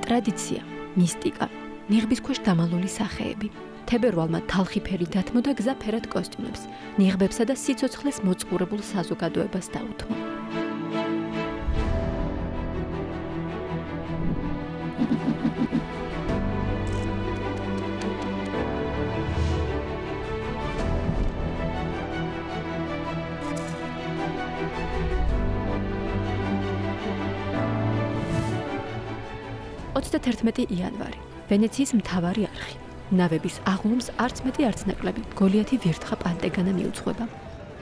ტრადიცია, მისტიკა, ნიღბის ქვეშ დამალული სახეები. თებერვალმა თალხი ფერი დათმო და გზა ფერად კოსტიუმებს, ნიღბებსა და სიცოცხლეს მოწყურებულ საზოგადოებას დაუთმო. იანვარი, ვენეციის მთავარი არხი. ნავების აღლუმს არც მეტი არც ნაკლები, გოლიათი ვირთხა პანტეგანა მიუძღვება.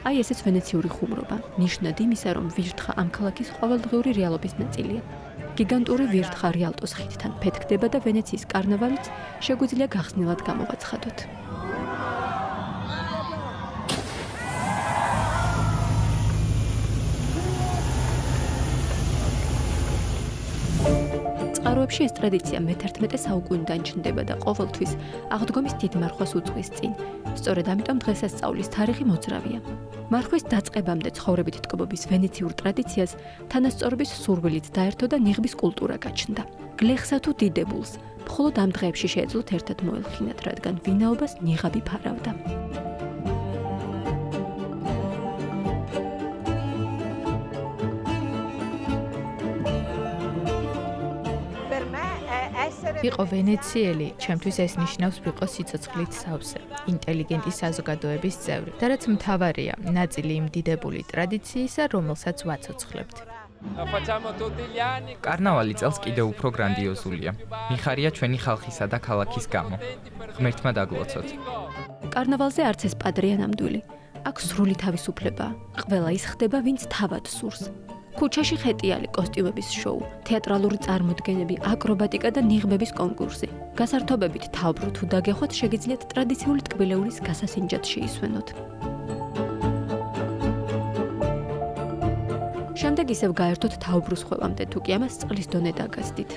აი ესეც ვენეციური ხუმრობა, ნიშნად იმისა, რომ ვირთხა ამ ქალაქის ყოველდღიური რეალობის ნაწილია. გიგანტური ვირთხა რიალტოს ხიდთან ფეთქდება და ვენეციის კარნავალიც შეგვიძლია გახსნილად გამოვაცხადოთ. წყაროებში ეს ტრადიცია მე-11 საუკუნიდან ჩნდება და ყოველთვის აღდგომის დიდ მარხვას უძღვის წინ. სწორედ ამიტომ დღესასწაულის თარიღი მოძრავია. მარხვის დაწყებამდე ცხოვრებით ტკბობის ვენეციურ ტრადიციას თანასწორობის სურვილით დაერთო და ნიღბის კულტურა გაჩნდა. გლეხსა თუ დიდებულს, მხოლოდ ამ დღეებში შეეძლოთ ერთად მოელხინათ, რადგან ვინაობას ნიღაბი ფარავდა. იყო ვენეციელი, ჩემთვის ეს ნიშნავს ვიყო სიცოცხლით სავსე, ინტელიგენტი საზოგადოების წევრი და რაც მთავარია, ნაწილი იმ დიდებული ტრადიციისა, რომელსაც ვაცოცხლებთ. კარნავალი წელს კიდევ უფრო გრანდიოზულია. მიხარია ჩვენი ხალხისა და ქალაქის გამო. ღმერთმა დაგლოცოთ. კარნავალზე არც ეს პადრია ნამდვილი. აქ სრული თავისუფლებაა. ყველა ის ხდება, ვინც თავად სურს. ქუჩაში ხეტიალი კოსტიუმების შოუ, თეატრალური წარმოდგენები, აკრობატიკა და ნიღბების კონკურსი. გასართობებით თავბრუ თუ დაგეხვათ, შეგიძლიათ ტრადიციული ტკბილეულის გასასინჯად შეისვენოთ. შემდეგ ისევ გაერთოთ თავბრუს ხვევამდე, თუ კი ამას წყლის დონე დაგასდით.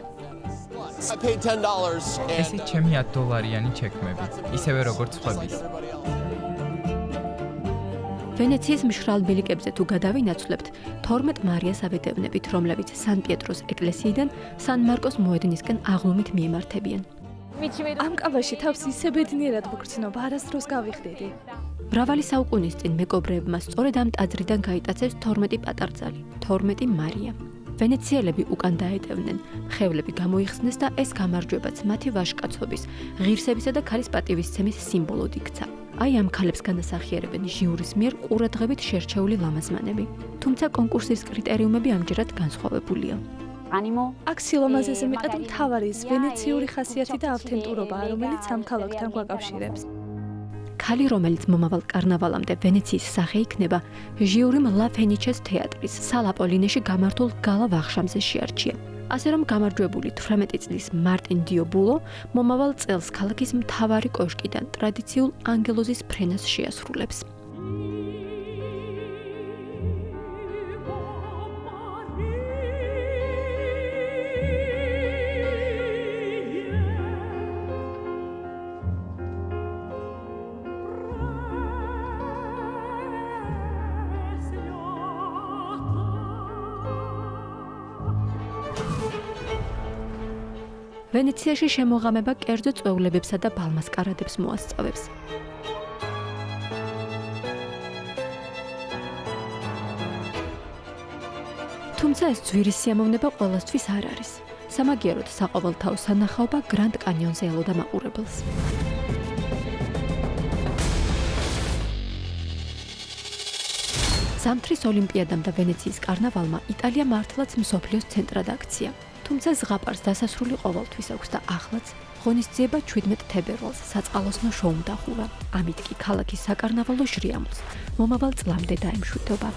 ესეც ჩემი $10 ჩექმები, ისევე როგორც სხვების. ვენეციის მშრალ ბილიკებზე თუ გადავინაცვლებთ 12 მარიას ავედევნებით, რომლებიც სან-პიეტროს ეკლესიიდან სან-მარკოს მოედნისკენ აღლუმით მიემართებიან. ამ კაბაში თავს ისე ბედნიერად ვგრძნობა, არასდროს გავიხდიდი. მრავალი საუკუნის წინ მეკობრეებმა სწორედ ამ ტაძრიდან გაიტაცეს 12 პატარძალი, 12 მარია. ვენეციელები უკან დაეტევნენ, ხევლები გამოიხსნეს და ეს გამარჯვებაც მათი ვაჟკაცობის, ღირსებისა და ქალის პატივისცემის სიმბოლოდ იქცა. აი ამ ქალებს განასახიერებენ ჟიურის მიერ ყურადღებით შერჩეული ლამაზმანები. თუმცა კონკურსის კრიტერიუმები ამჯერად განსხვავებულია. აქ სილამაზეზე მეტად მთავარი ვენეციური ხასიათი და ავთენტურობაა, რომელიც ამ ქალაქთან გვაკავშირებს. ქალი, რომელიც მომავალ კარნავალამდე ვენეციის სახე იქნება, ჟიურიმ ლა ფენიჩეს თეატრის სალა პოლინეში გამართულ გალა ვახშამზე შეარჩია. ასე რომ გამარჯვებული 18 წლის მარტინ დიობულო მომავალ წელს ქალაქის მთავარი კოშკიდან ტრადიციულ ანგელოზის ფრენას შეასრულებს. ვენეციაში შემოღამება კერძო წვეულებებსა და ბალმასკარადებს მოასწავებს. თუმცა ეს ძვირის სიამოვნება ყველასთვის არ არის. სამაგიეროდ საყოველთაო სანახაობა გრანდ კანიონზე ელოდა მაყურებელს. ზამთრის ოლიმპიადამ და ვენეციის კარნავალმა იტალია მართლაც მსოფლიოს ცენტრად აქცია. თუმცა ზღაპარს დასასრული ყოველთვის აქვს და ახლაც ღონისძიება 17 თებერვალს საწყალოსნო შოუმ დახურა. ამით კი ქალაქის საკარნავალო ჟრიამოც მომავალ წლამდე დაემშვიდობა.